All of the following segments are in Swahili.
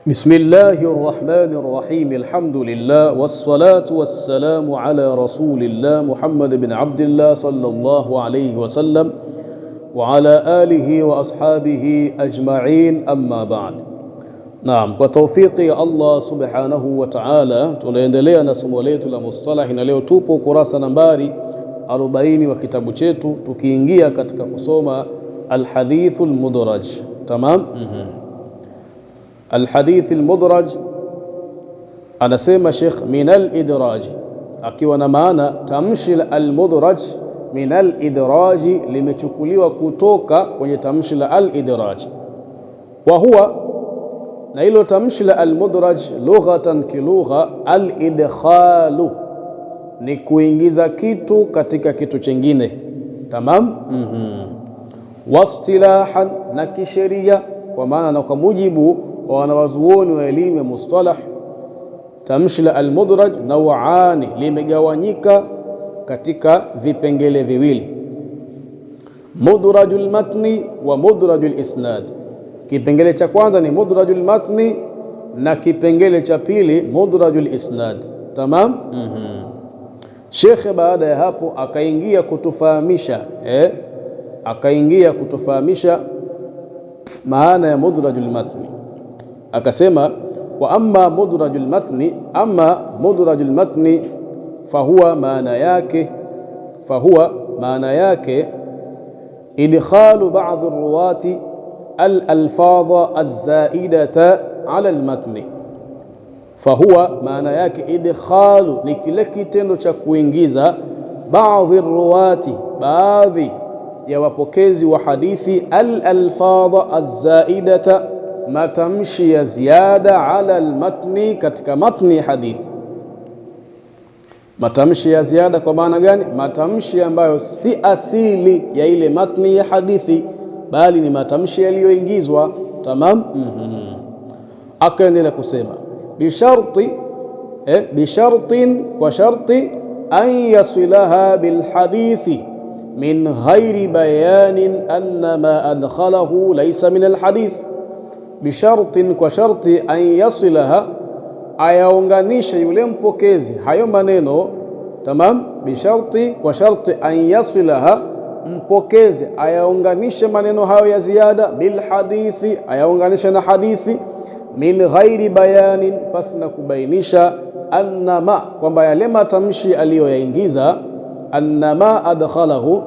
بسم الله الرحمن الرحيم. الحمد لله والصلاة والسلام على رسول الله محمد بن عبد الله صلى الله عليه وسلم وعلى آله وأصحابه أجمعين، أما بعد. Naam, kwa tawfiki ya Allah subhanahu wa ta'ala tunaendelea na somo letu la mustalah, na leo tupo kurasa nambari 40 wa kitabu chetu, tukiingia katika kusoma alhadithul mudraj. Tamam. Alhadith almudraj, anasema Sheikh min alidraj, akiwa na maana tamshi la almudraj min alidraj limechukuliwa kutoka kwenye tamshi la alidraj. Wa huwa, na hilo tamshi la almudraj lughatan kilugha, alidkhalu ni kuingiza kitu katika kitu chingine. Tamam. Wastilahan, na kisheria, kwa maana na kwa mujibu wa wanawazuoni wa elimu ya mustalah, tamshi la almudraj naw'ani, limegawanyika katika vipengele viwili: mudrajul matni wa mudrajul isnad. Kipengele cha kwanza ni mudrajul matni na kipengele cha pili mudrajul isnad. Tamam. Sheikh baada ya hapo akaingia kutufahamisha maana ya mudrajul matni. Akasema wa amma mudrajul matni fahuwa maana yake idkhalu ba'd ar-ruwati al-alfadha az-zaidata ala al-matni. Fahuwa maana yake idkhalu ni kile kitendo cha kuingiza baadhi ar-ruwati, baadhi ya wapokezi wa hadithi, al-alfadha az-zaidata, matamshi ya ziada, ala al-matni, katika matni hadithi. Matamshi ya ziada kwa maana gani? Matamshi ambayo si asili ya ile matni ya hadithi, bali ni matamshi yaliyoingizwa. Tamam. Akaendelea kusema bishartin, kwa sharti, an yasilaha bilhadithi min ghairi bayanin anna ma adkhalahu laysa min alhadith. Bishartin, kwa sharti, an yasilaha, ayaunganisha yule mpokezi hayo maneno. Tamam. Bisharti, kwa sharti, an yasilaha, mpokezi ayaunganisha maneno hayo ya ziada, bil hadithi, ayaunganisha na hadithi, min ghairi bayanin, pasna kubainisha, annama, kwamba yale matamshi aliyoyaingiza, annama adkhalahu,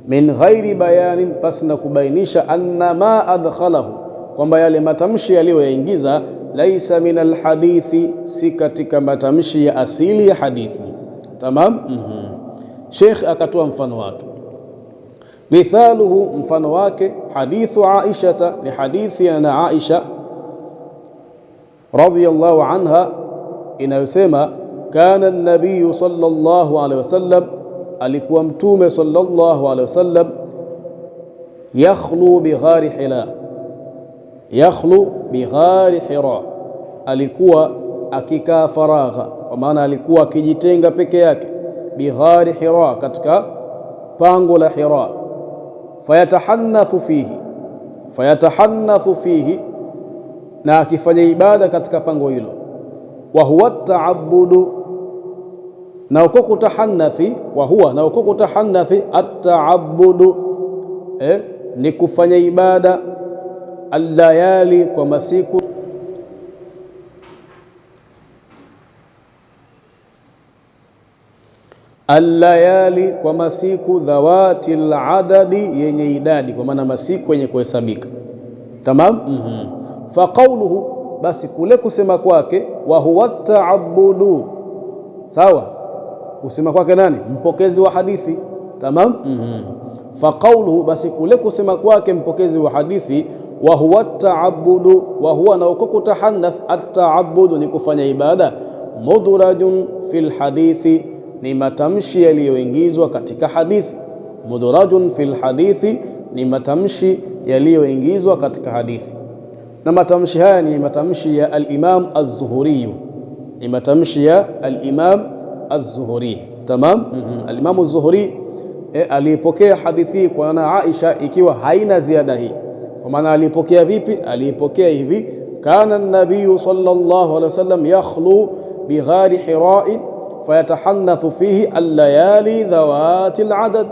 min ghairi bayanin, pasna kubainisha, annama adkhalahu, kwamba yale matamshi aliyoyaingiza, laisa min alhadithi, si katika matamshi ya asili ya hadithi. Tamam. Sheikh akatoa mfano wake. Mithaluhu, mfano wake, hadithu Aisha, ni hadithi ya Aisha radhiyallahu anha inayosema kana an-nabiy sallallahu alayhi wasallam, alikuwa mtume sallallahu alayhi wasallam, yakhlu bighari Hira, alikuwa akikaa faragha, kwa maana alikuwa akijitenga peke yake, bighari Hira, katika pango la Hira, fayatahannathu fihi, na akifanya ibada katika pango hilo. Wa huwa ta'abbudu, na uko kutahannathi, at-ta'abbudu ni kufanya ibada, al-layali, kwa masiku, al-layali, kwa masiku, dhawati al-adadi, yenye idadi, kwa maana masiku yenye kuhesabika. Tamam. Fa qawluhu, basi kule kusema kwake, wa huwa ta'abbudu, sawa, kusema kwake nani? Mpokezi wa hadithi. Tamam. Fa qawluhu, basi kule kusema kwake mpokezi wa hadithi, wa huwa ta'abbudu, wa huwa, na uko kutahannath, at-ta'abbudu ni kufanya ibada, mudrajun fil hadithi, ni matamshi yaliyoingizwa katika hadithi. Mudrajun fil hadithi, ni matamshi yaliyoingizwa katika hadithi. Na matamshi haya ni matamshi ya al-Imam az-Zuhuri, ni matamshi ya al-Imam az-Zuhuri. Tamam. Al-Imam az-Zuhuri alipokea hadithi kwa Aisha ikiwa haina ziada hii. Kwa maana alipokea vipi? Alipokea hivi: kana an-nabiy sallallahu alayhi wasallam yakhlu bighari Hira fayatahannathu fihi al-layali dhawati al-adad.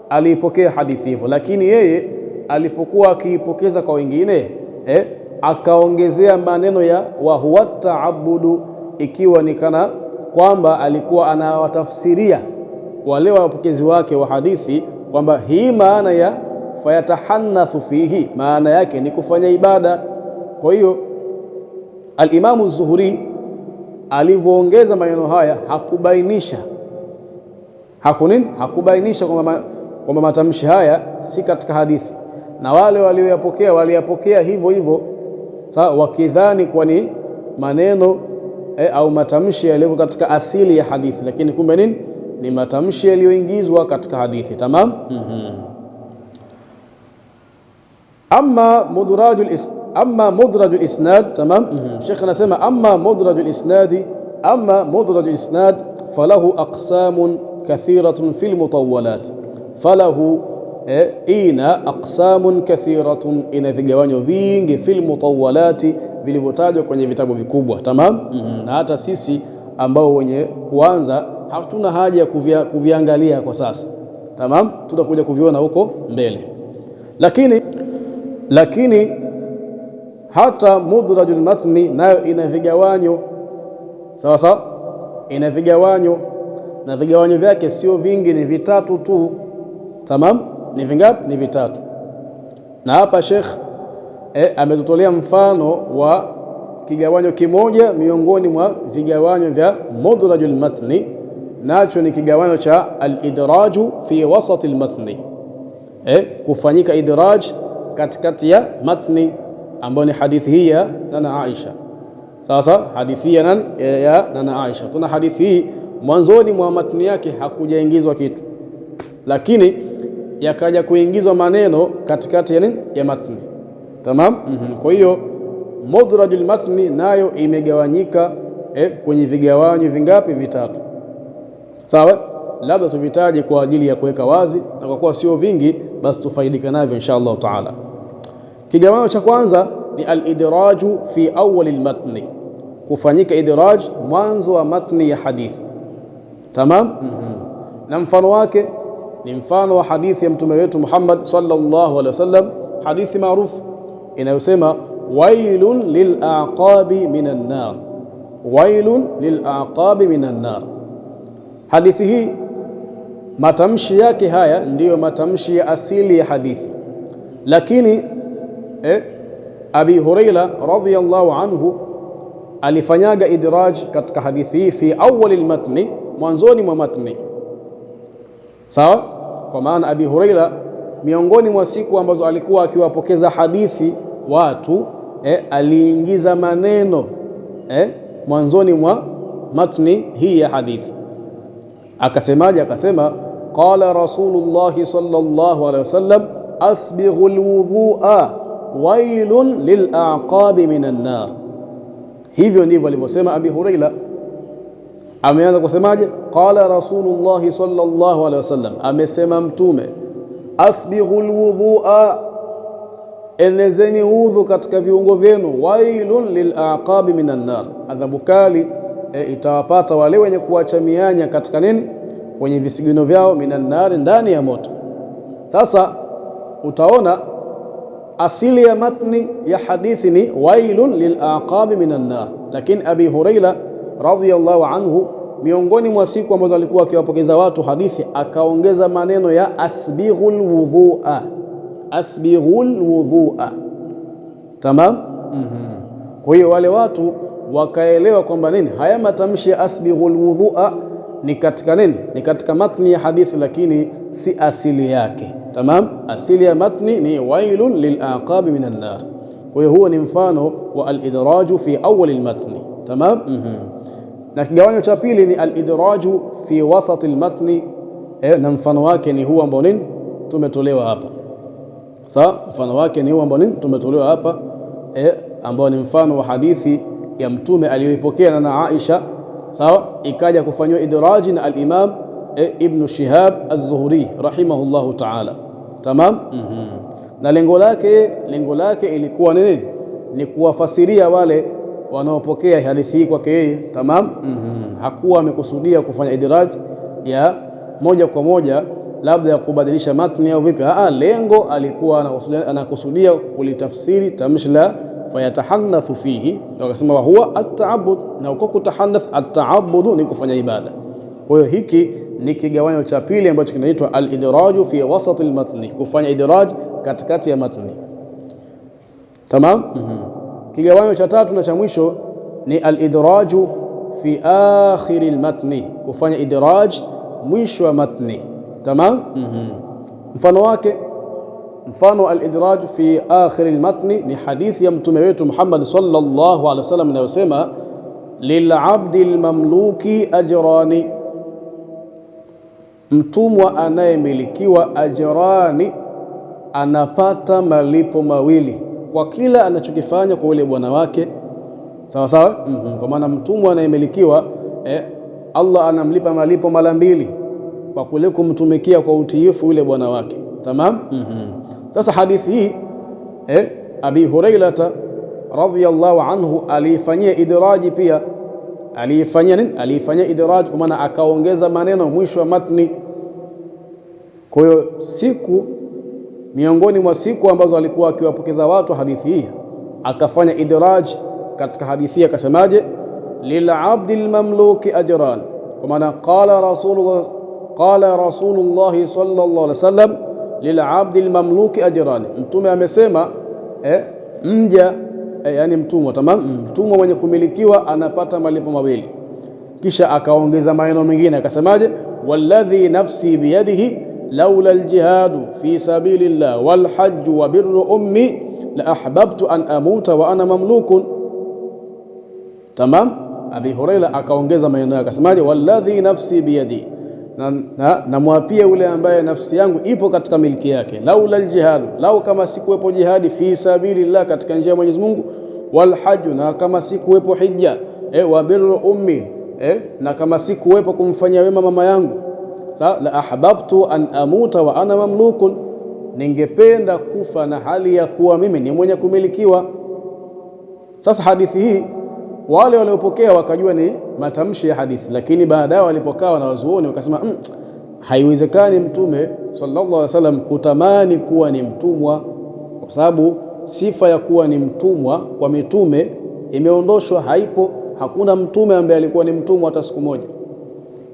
Alipokea hadithi hivyo, lakini yeye alipokuwa akiipokeza kwa wengine akaongezea maneno ya wa huwa ta'abbudu, ikiwa ni kana kwamba alikuwa anawatafsiria wale wapokezi wake wa hadithi kwamba hii maana ya fayatahannathu fihi maana yake ni kufanya ibada. Kwa hiyo al-Imamu Zuhri alivyoongeza maneno haya hakubainisha kwamba matamshi haya si katika hadithi, na wale waliyapokea hivyo hivyo, sawa, wakidhani kwa ni maneno au matamshi yaliyo katika asili ya hadithi, lakini kumbe ni matamshi yaliyoingizwa katika hadithi. Tamam. Amma mudrajul isnad. Tamam. Sheikh anasema amma mudrajul isnad falahu aqsamun kathiratun fil mutawwalat. Falahu ina aqsamun kathiratun, ina vigawanyo vingi fil mutawwalati, vilivyotajwa kwenye vitabu vikubwa. Tamam. Na hata sisi ambao wenye kuanza hatuna haja ya kuviangalia kwa sasa. Tamam, tutakuja kuviona huko mbele. Lakini hata mudrajul matni nayo ina vigawanyo, sawa sawa, ina vigawanyo, na vigawanyo vyake sio vingi, ni vitatu tu. Tamam, ni vingapi? Ni vitatu. Na hapa Sheikh ametutolea mfano wa kigawanyo kimoja miongoni mwa vigawanyo vya mudrajul matni, nacho ni kigawanyo cha al-idraju fi wasati al-matni, kufanyika idraj katikati ya matni, ambayo ni hadithi hii ya nana Aisha. Sasa hadithi ya nana Aisha, tuna hadithi hii mwanzoni mwa matni yake hakujaingizwa kitu, lakini yakaja kuingizwa maneno katikati ya matni. Tamam. Kwa hiyo mudrajul matni nayo imegawanyika kwenye vigawanyo vingapi? Vitatu. Sawa, labda tuvitaje kwa ajili ya kuweka wazi, na kwa kuwa sio vingi basi tufaidika navyo insha Allah taala. Kigawanyo cha kwanza ni al-idraju fi awwal al-matni, kufanyika idraj mwanzo wa matni ya hadithi. Tamam. Na mfano wake ni mfano wa hadithi ya mtume wetu Muhammad sallallahu alaihi wasallam, hadithi maarufu inayosema wailun lil'aqabi minan nar, wailun lil'aqabi minan nar. Hadithi hii matamshi yake haya ndiyo matamshi ya asili ya hadithi, lakini Abi Huraira radhiyallahu anhu alifanyaga idraj katika hadithi hii fi awwal al-matni, mwanzoni mwa matni. Sawa, kwa maana Abi Huraira miongoni mwa siku ambazo alikuwa akiwapokeza hadithi watu aliingiza maneno mwanzoni mwa matni hii ya hadithi. Akasemaje? Akasema qala Rasulullah sallallahu alaihi wasallam asbighul wudhu'a wailun lil'aqabi minan nar. Hivyo ndivyo alivyosema Abi Huraira. Ameanza kusemaje? Qala Rasulullah sallallahu alaihi wasallam, amesema mtume, asbighul wudhu'a, enezeni udhu katika viungo vyenu, wailun lil'aqabi minan nar, adhabu kali itawapata wale wenye kuacha mianya katika kwenye visigino vyao, minan nar, ndani ya moto. Sasa utaona asili ya matni ya hadithi ni wailun lil'aqabi minan nar, lakini Abi Huraira radhiyallahu anhu miongoni mwa siku ambazo alikuwa akiwapokeza watu hadithi akaongeza maneno ya asbighul wudhu'a, asbighul wudhu'a. Tamam. Kwa hiyo wale watu wakaelewa kwamba haya matamshi ya asbighul wudhu'a ni katika ni katika matni ya hadithi, lakini si asili yake. Tamam, asili ya matni ni wailun lil'aqabi minan nar. Kwa hiyo huo ni mfano wa al-idraju fi awwal al-matni. Tamam. Na kigawanyo cha pili ni al-idraju fi wasat al-matni, na mfano wake ni huo ambao tumetolewa hapa. Sawa, mfano wake ni huo ambao tumetolewa hapa, ambao ni mfano wa hadithi ya mtume aliyoipokea na Aisha. Sawa, ikaja kufanywa idraji na al-Imam Ibn Shihab az-Zuhri rahimahullahu ta'ala. Tamam. Na lengo lake ilikuwa ni kuwafasiria wale wanaopokea hadithi hii kwake yeye. Tamam. Hakuwa amekusudia kufanya idraj ya moja kwa moja labda ya kubadilisha matni au vipi. Lengo alikuwa anakusudia kulitafsiri tamshi la fayatahanathu fihi, na akasema wa huwa at-ta'abbud, na uko kutahanath at-ta'abbud ni kufanya ibada. Kwa hiyo hiki ni kigawanyo cha pili ambacho kinaitwa al-idraju fi wasat al-matni, kufanya idraj katikati ya matni. Tamam. Kigawanyo cha tatu na cha mwisho ni al-idraju fi akhir al-matni, kufanya idraj mwisho wa matni. Tamam. Mfano wake, mfano al-idraj fi akhir al-matni ni hadithi ya mtume wetu Muhammad sallallahu alaihi wasallam inayosema lil'abdi al-mamluki ajrani, mtumwa anayemilikiwa ajrani, anapata malipo mawili kwa kila anachokifanya kwa yule bwana wake. Sawa sawa. Kwa maana mtumwa anayemilikiwa Allah anamlipa malipo mara mbili kwa kule kumtumikia kwa utiifu yule bwana wake. Tamam. Sasa hadithi hii Abi Hurairah radhiyallahu anhu alifanyia idraji pia. Alifanyia nini? Alifanyia idraj kwa maana akaongeza maneno mwisho wa matni. Kwa hiyo siku miongoni mwa siku ambazo alikuwa akiwapokeza watu hadithi hii, akafanya idraj katika hadithi hii, akasemaje? lil'abdil mamluki ajran, kwa maana qala rasulullah sallallahu alaihi wasallam lil'abdil mamluki ajran, mtume amesema mja yani mtumwa. Tamam. Mtumwa mwenye kumilikiwa anapata malipo mawili. Kisha akaongeza maneno mengine akasemaje? walladhi nafsi biyadihi laula aljihadu fi sabilillah wal hajj wa birru ummi la ahbabtu an amuta wa ana mamlukun. Tamam. Abi Hurairah akaongeza maneno akasemaje? walladhi nafsi biyadihi, na mwapia yule ambaye nafsi yangu ipo katika miliki yake, laula aljihadu, lau kama sikuwepo jihadi, fi sabilillah, katika njia ya Mwenyezi Mungu, wal hajj, na kama sikuwepo hija, wa birru ummi, na kama sikuwepo kumfanyia wema mama yangu, la ahbabtu an amuta wa ana mamlukun, ningependa kufa na hali ya kuwa mimi ni mwenye kumilikiwa. Sasa hadithi hii wale waliopokea wakajua ni matamshi ya hadithi, lakini baadaye walipokaa na wazuoni wakasema haiwezekani mtume sallallahu alaihi wasallam kutamani kuwa ni mtumwa, kwa sababu sifa ya kuwa ni mtumwa kwa mitume imeondoshwa, haipo. Hakuna mtume ambaye alikuwa ni mtumwa hata siku moja.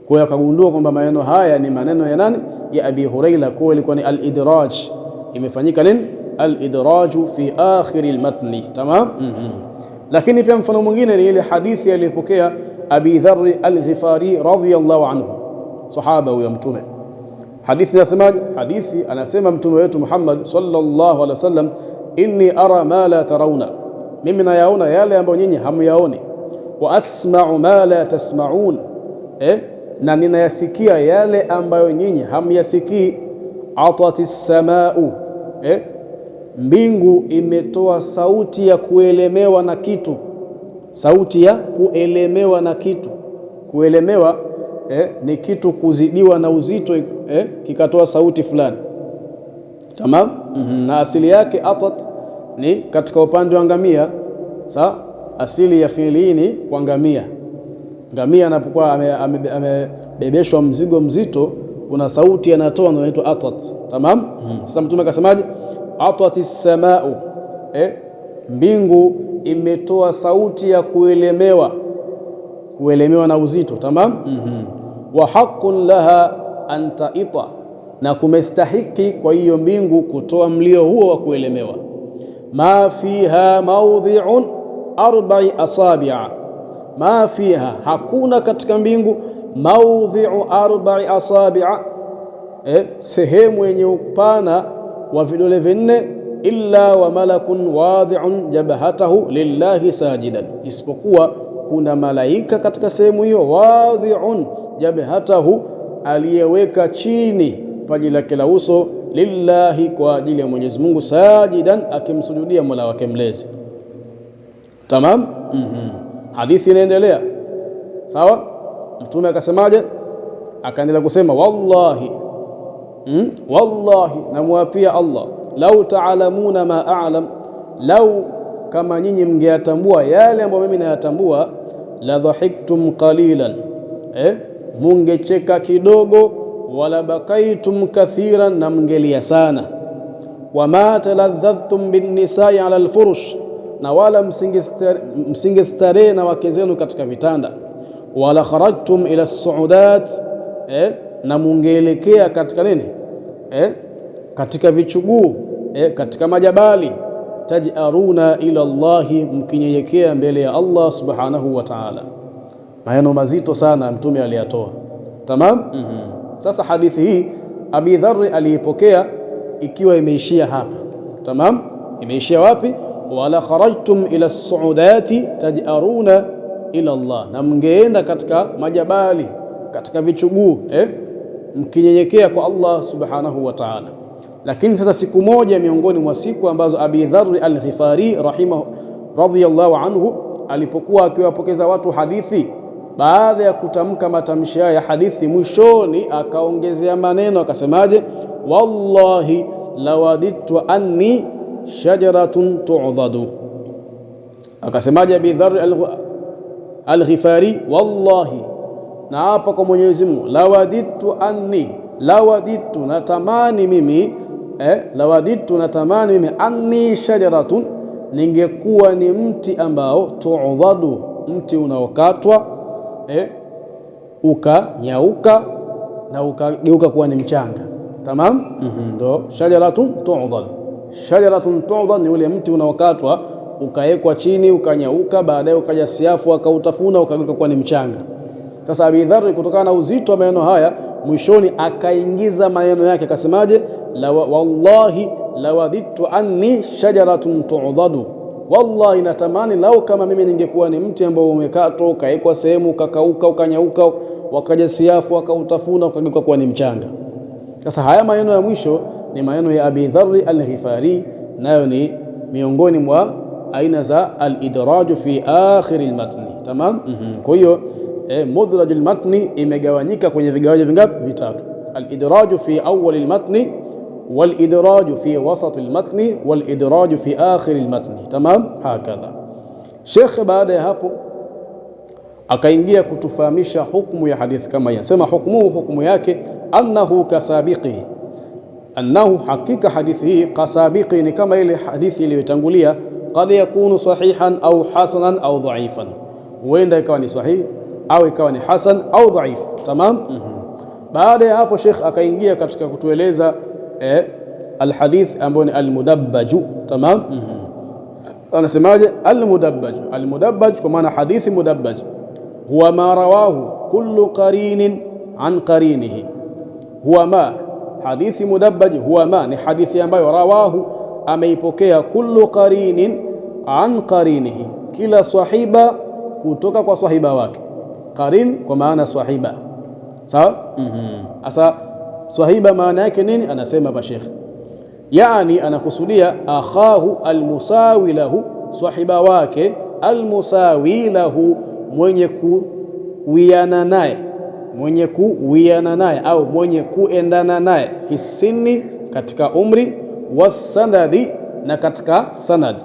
Kwa hiyo akagundua kwamba maneno haya ni maneno ya nani? Ya Abi Hurairah. Kwa ilikuwa ni al-idraj, imefanyika nini? Al-idraju fi akhir al-matni. Tamam. Lakini pia mfano mwingine ni ile hadithi aliyopokea Abi Dharr al-Ghifari radhiyallahu anhu, sahaba huyo mtume. Hadithi inasemaje? Hadithi anasema mtume wetu Muhammad sallallahu alaihi wasallam, inni ara ma la tarawna, mimi nayaona yale ambayo nyinyi hamyaoni, wa asma'u ma la tasma'un, na ninayasikia yale ambayo nyinyi hamyasikii. Atatis samaa'u, mbingu imetoa sauti ya kuelemewa na kitu, sauti ya kuelemewa na kitu. Kuelemewa ni kitu kuzidiwa na uzito, kikatoa sauti fulani. Tamam. Na asili yake atat ni katika upande wa ngamia. Sawa, asili ya fiili ni kwa ngamia. Ngamia anapokuwa amebebeshwa mzigo mzito, kuna sauti anatoa inaitwa atat. Tamam. Sasa mtume akasemaje? Atatis samaa'u, mbingu imetoa sauti ya kuelemewa na uzito. Tamam. Wa haqqun laha an ta'ita, na kumestahiki kwa hiyo mbingu kutoa mlio huo wa kuelemewa. Ma fiha mawdhi'un arba'i asabi'a, ma fiha, hakuna katika mbingu, mawdhi'u arba'i asabi'a, sehemu yenye upana wa vidole vinne, illa wa malakun wadhi'un jabhatahu lillahi sajidan, isipokuwa kuna malaika katika sehemu hiyo, wadhi'un jabhatahu, aliyeweka chini paji lake la uso, lillahi, kwa ajili ya Mwenyezi Mungu, sajidan, akimsujudia Mola wake mlezi. Tamam. Hadithi inaendelea. Sawa. Mtume akasemaje? Akaendelea kusema wallahi, wallahi, namwapia Allah, lau ta'lamuna ma a'lam, lau kama nyinyi mngeyatambua yale ambayo mimi nayatambua, la dhahiktum qalilan, mungecheka kidogo, wala bakaitum kathiran, na mngelia sana. Wama taladhadhtum bin nisai ala alfurush, na wala msingestarehe na wake zenu katika vitanda. Wala kharajtum ila suudat, na mungeelekea katika nini, katika vichuguu, katika majabali. Tajaruna ila Allahi, mkinyenyekea mbele ya Allah subhanahu wa ta'ala. Maneno mazito sana mtume aliyatoa. Tamam. Sasa hadithi hii Abi Dharr aliipokea ikiwa imeishia hapa. Tamam, imeishia wapi? Wala kharajtum ila suudati tajaruna ila Allah, na mngeenda katika majabali, katika vichuguu, mkinyenyekea kwa Allah subhanahu wa ta'ala. Lakini sasa siku moja miongoni mwa siku ambazo Abi Dharr al-Ghifari radhiyallahu anhu alipokuwa akiwapokeza watu hadithi, baada ya kutamka matamshi ya hadithi, mwishoni akaongezea maneno, akasemaje? Wallahi lawadittu anni shajaratun tu'dhadu. Akasemaje Abi Dharr al-Ghifari? Wallahi, na hapa kwa Mwenyezi Mungu, lawadittu natamani mimi, anni shajaratun, ningekuwa ni mti ambao tu'dhadu, mti unaokatwa, ukanyauka na ukageuka kuwa ni mchanga. Tamam. Ndo shajaratun tu'dhad. Shajaratun tu'dhad ni ule mti unaokatwa ukawekwa chini ukanyauka, baadaye ukaja siafu akautafuna ukageuka kuwa ni mchanga. Sasa Abi Dharr kutokana na uzito wa maneno haya, mwishoni akaingiza maneno yake, akasemaje? Wallahi lawadittu anni shajaratun tu'dhadu, wallahi natamani lau kama mimi ningekuwa ni mti ambao umekatwa ukawekwa sehemu ukakauka ukanyauka, wakaja siafu akautafuna ukageuka kuwa ni mchanga. Sasa haya maneno ya mwisho ni maneno ya Abi Dharr al-Ghifari, nayo ni miongoni mwa aina za al-idraj fi akhir al-matni. Tamam. Kwa hiyo mudraj al-matni imegawanyika kwenye vigawanyo vingapi? Vitatu: al-idraj fi awwal al-matni, wal-idraj fi wasat al-matni, wal-idraj fi akhir al-matni. Tamam. Hakadha Sheikh baada ya hapo akaingia kutufahamisha hukumu ya hadithi kama hii. Sema hukumu yake annahu kasabiqi, annahu hakika hadithi hii kasabiqi, ni kama ile hadithi iliyotangulia. Qad yakunu sahihan au hasanan au dhaifan, huenda ikawa ni sahihi au ikawa ni hasan au dhaif. Tamam. Baada ya hapo Sheikh akaingia katika kutueleza alhadith ambayo ni almudabbaju. Tamam. Anasemaje? Almudabbaj kwa maana hadithi mudabbaj huwa ma rawahu kullu qarinin an qarinihi. Huwa ma, hadithi mudabbaj huwa ma ni hadithi ambayo rawahu, ameipokea, kullu qarinin an qarinihi, kila sahiba kutoka kwa sahiba wake. Qarin kwa maana sahiba, sawa? Asa sahiba maana yake nini? Anasema hapa Sheikh, yani anakusudia akhahu almusawi lahu, sahiba wake, almusawi lahu, mwenye kuwiana naye, au mwenye kuendana naye, fi sinni, katika umri, wasanadi, na katika sanadi.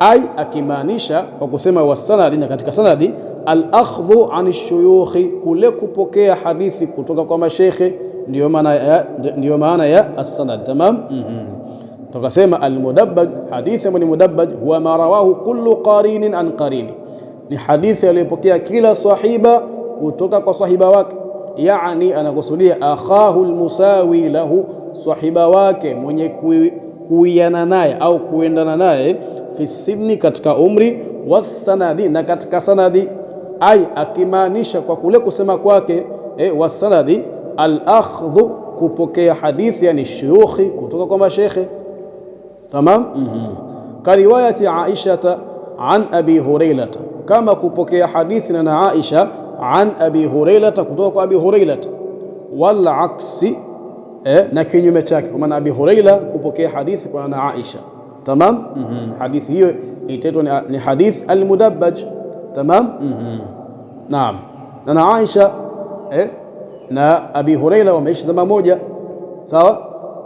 Ai, akimaanisha kwa kusema wasanadi na katika sanadi, al-akhdhu an ash-shuyukhi, kule kupokea hadithi kutoka kwa mashekhe, ndio maana ya as-sanad. Tamam. Tukasema al-mudabbaj, hadithi ambayo ni mudabbaj, huwa ma rawahu kullu qarinin an qarini, ni hadithi aliyopokea kila sahiba kutoka kwa sahiba wake. Yani anakusudia akhahu almusawi lahu, sahiba wake mwenye kuiana naye au kuendana naye, fi sinni, katika umri, wasanadi, na katika sanadi. Ai, akimaanisha kwa kule kusema kwake wasanadi, al-akhdhu, kupokea hadithi, yani shuyukhi, kutoka kwa mashekhe. Tamam. Ka riwayati Aisha an Abi Hurairah, kama kupokea hadithi na Aisha an Abi Hurairah, kutoka kwa Abi Hurairah. Wal aksi, na kinyume chake, kwa maana Abi Hurairah kupokea hadithi kwa na Aisha. Tamam. Hadithi hiyo itaitwa ni hadith al-mudabbaj. Tamam. Naam. Na Aisha na Abi Hurairah wameishi zama moja, sawa,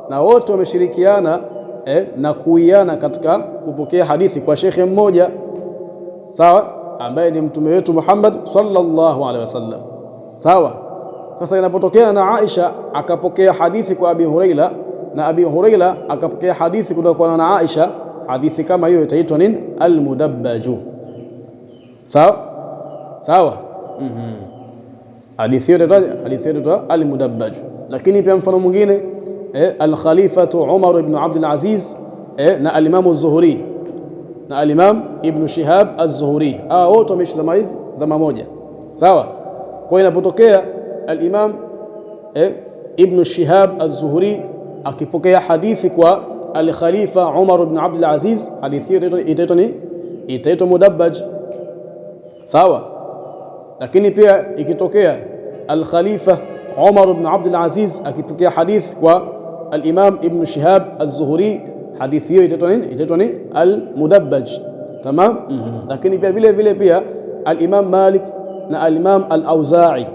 na wote wameshirikiana na kuiana katika kupokea hadithi kwa shekhe mmoja, sawa, ambaye ni mtume wetu Muhammad sallallahu alaihi wasallam, sawa. Sasa inapotokea na Aisha akapokea hadithi kwa Abi Huraira na Abi Huraira akapokea hadithi kutoka na Aisha, hadithi kama hiyo itaitwa nini? Al-mudabbaju, sawa sawa. Hadithi hiyo itaitwa al-mudabbaju. Lakini pia mfano mwingine al-Khalifatu Umar ibn Abdul Aziz na al-Imam az-Zuhri na al-Imam Ibn Shihab az-Zuhri, wote wameishi zama moja, sawa. Kwa inapotokea al-Imam Ibn Shihab az-Zuhri akipokea hadithi kwa al-Khalifa Umar ibn Abdul Aziz, hadithi hiyo itaitwa mudabbaj, sawa. Lakini pia ikitokea al-Khalifa Umar ibn Abdul Aziz akipokea hadithi kwa al-Imam Ibn Shihab az-Zuhri, hadithi hiyo itaitwa al-mudabbaj, tamam. Lakini pia vile pia al-Imam Malik na al-Imam al-Auza'i,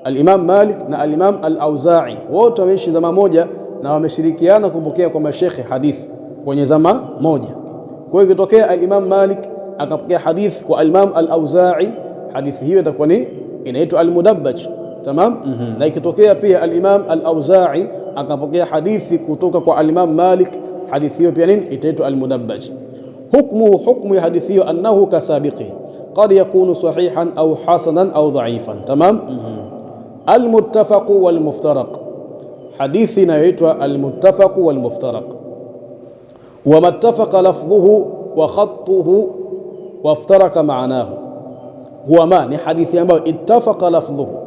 al-Imam Malik na al-Imam al-Auza'i wote wameishi zama moja na wameshirikiana kupokea kwa mashekhe hadithi kwenye zama moja. Kwa hiyo ikitokea al-Imam Malik akapokea hadithi kwa al-Imam al-Auza'i, hadithi hiyo itakuwa inaitwa al-mudabbaj, tamam. Na ikitokea pia al-Imam al-Auza'i akapokea hadithi kutoka kwa al-Imam Malik, hadithi hiyo pia itaitwa al-mudabbaj. Hukmu ya hadithi hiyo annahu kasabiqi qad yakunu sahihan au hasanan au dha'ifan, tamam. Al-muttafaq wal-muftaraq, hadithi inayoitwa al-muttafaq wal-muftaraq. Wa mattafaqa lafdhuhu wa khattuhu wa iftaraka ma'nahu, huwa ni hadithi ambayo ittafaqa lafdhuhu,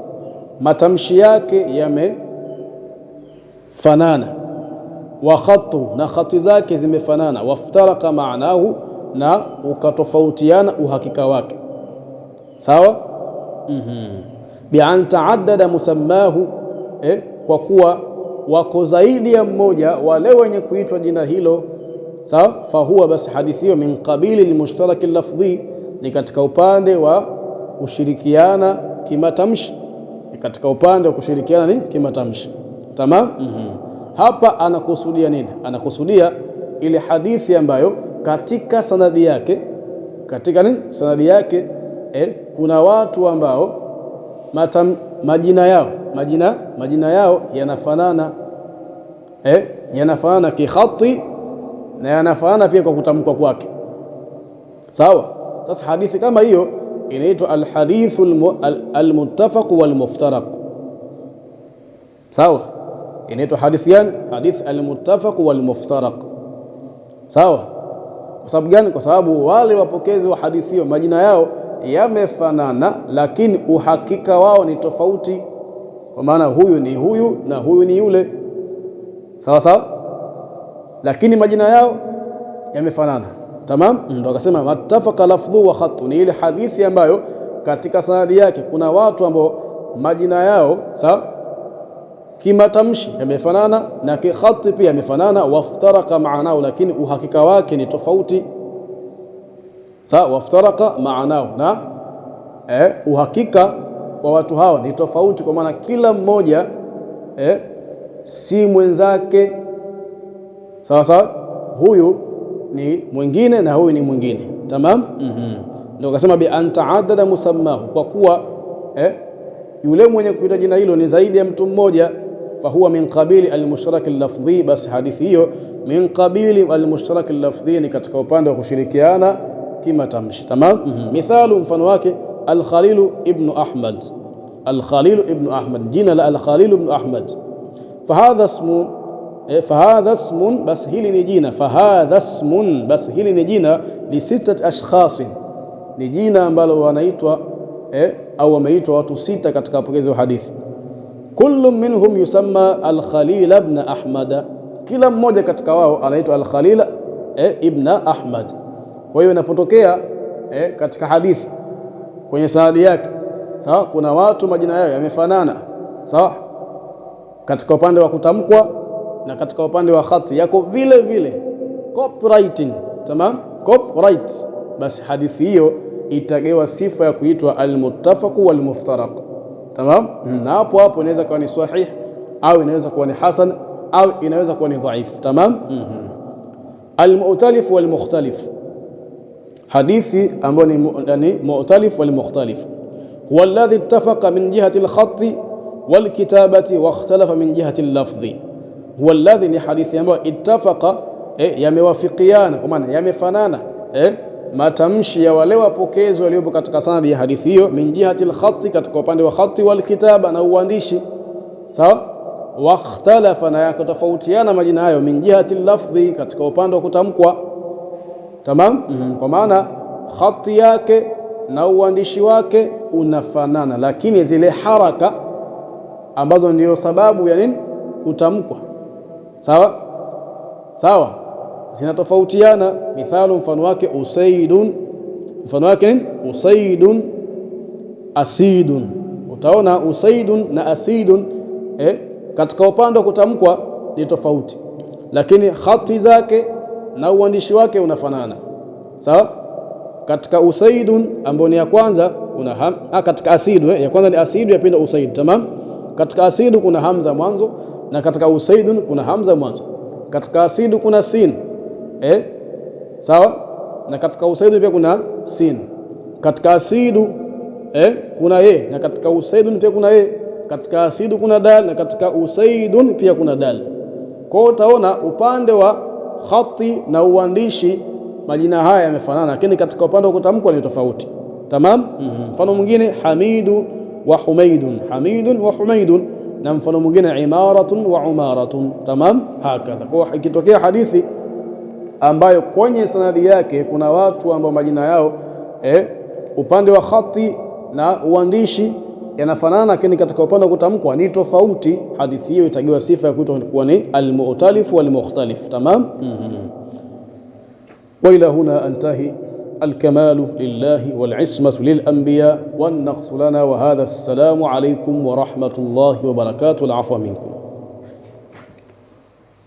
matamshi yake yamefanana, wa khattuhu, na khati zake zimefanana, wa iftaraka ma'nahu, na ukatofautiana uhakika wake, sawa. Bi an ta'addada musammahu, kwa kuwa wako zaidi ya mmoja wale wenye kuitwa jina hilo, sawa. Fahuwa, basi hadithi hiyo min qabili al-mushtarak al-lafdhi, ni katika upande wa kushirikiana kimatamshi, ni katika upande wa kushirikiana kimatamshi, tamam. Hapa anakusudia nini? Anakusudia ile hadithi ambayo katika sanadi yake, sanadi yake kuna watu ambao majina yao yanafanana, yanafanana kikhati na yanafanana pia kwa kutamkwa kwake, sawa. Sasa hadithi kama hiyo inaitwa al-hadithu al-muttafaq wal-muftaraq, sawa. Inaitwa hadithi gani? Hadith al-muttafaq wal-muftaraq, sawa. Kwa sababu gani? Kwa sababu wale wapokezi wa hadithi hiyo majina yao yamefanana, lakini uhakika wao ni tofauti, kwa maana huyu ni huyu na huyu ni yule, sawa sawa, lakini majina yao yamefanana, tamam. Ndio akasema mattafaqa lafdhu wa khattu, ni ile hadithi ambayo katika sanadi yake kuna watu ambao majina yao, sawa, kimatamshi yamefanana na kikhati pia yamefanana, waftaraka ma'nahu, lakini uhakika wake ni tofauti, sawa. Waftaraka ma'nahu, na uhakika wa watu hao ni tofauti, kwa maana kila mmoja si mwenzake, sawa sawa. Huyu ni mwingine na huyu ni mwingine, tamam. Ndio akasema bi an ta'addada musammahu, kwa kuwa yule mwenye kuita jina hilo ni zaidi ya mtu mmoja. Fahuwa min qabili al-mushtarak al-lafdhi, basi hadithi hiyo min qabili al-mushtarak al-lafdhi, ni katika upande wa kushirikiana kimatamshi, tamam. Mithalu, mfano wake al-Khalil ibn Ahmad, al-Khalil ibn Ahmad, jina la al-Khalil ibn Ahmad. Fahadha ismun, basi hili ni jina, fahadha ismun, basi hili ni jina li sittat ashkhas, ni jina ambalo wanaitwa au wameitwa watu sita katika wapokezi wa hadithi. Kullu minhum yusamma al-Khalil ibn Ahmad, kila mmoja katika wao anaitwa al-Khalil ibn Ahmad. Kwa hiyo inapotokea katika hadithi kwenye sanadi yake, sawa, kuna watu majina yao yamefanana, sawa, katika upande wa kutamkwa na katika upande wa khati yako vile vile, copywriting, tamam, copyright, basi hadithi hiyo itagewa sifa ya kuitwa al-muttafaq wal-muftaraq, tamam. Na hapo inaweza kuwa ni sahih au inaweza kuwa ni hasan au inaweza kuwa ni dhaif, tamam. Al-mu'talif wal mukhtalif, hadithi ambayo ni mu'talif wal mukhtalif, huwa alladhi ittafaqa min jihati al-khatti wal kitabati wa ikhtalafa min jihati al-lafdhi. Huwa alladhi, ni hadithi ambayo ittafaqa, yamewafikiana, kwa maana yamefanana matamshi ya wale wapokezi waliopo katika sanadi ya hadithi hiyo, min jihati al-khatti, katika upande wa khatti, wal kitaba, na uandishi, sawa. Wa ikhtalafa, na yakatofautiana majina hayo, min jihati al-lafdhi, katika upande wa kutamkwa. Tamam. Kwa maana khatti yake na uandishi wake unafanana, lakini zile haraka ambazo ndio sababu ya nini kutamkwa, sawa sawa, zinatofautiana. Mithalu, mfano wake usaidun, mfano wake nini? Usaidun, asidun. Utaona usaidun na asidun katika upande wa kutamkwa ni tofauti, lakini khati zake na uandishi wake unafanana, sawa. Katika usaidun ambao ni ya kwanza kuna katika asidu ya kwanza ni asidu, ya pili usaid. Tamam. Katika asidu kuna hamza mwanzo, na katika usaidun kuna hamza mwanzo. Katika asidu kuna sin, sawa, na katika usaidun pia kuna sin. Katika asidu kuna ye, na katika usaidun pia kuna ye. Katika asidu kuna dal, na katika usaidun pia kuna dal. Kwa hiyo utaona upande wa khati na uandishi majina haya yamefanana, lakini katika upande wa kutamkwa ni tofauti. Tamam. Mfano mwingine hamidu wa humaidun, hamidun wa humaidun, na mfano mwingine imaratun wa umaratun. Tamam. Hakadha. Kwa ikitokea hadithi ambayo kwenye sanadi yake kuna watu ambao majina yao upande wa khati na uandishi yanafanana, lakini katika upande wa kutamkwa ni tofauti, hadithi hiyo itagiwa sifa ya kuitwa kuwa ni al-mu'talif wal mukhtalif. Tamam. وإلى هنا أنتهي. الكمال لله والعصمة للأنبياء والنقص لنا، وهذا السلام عليكم ورحمة الله وبركاته. العفو منكم.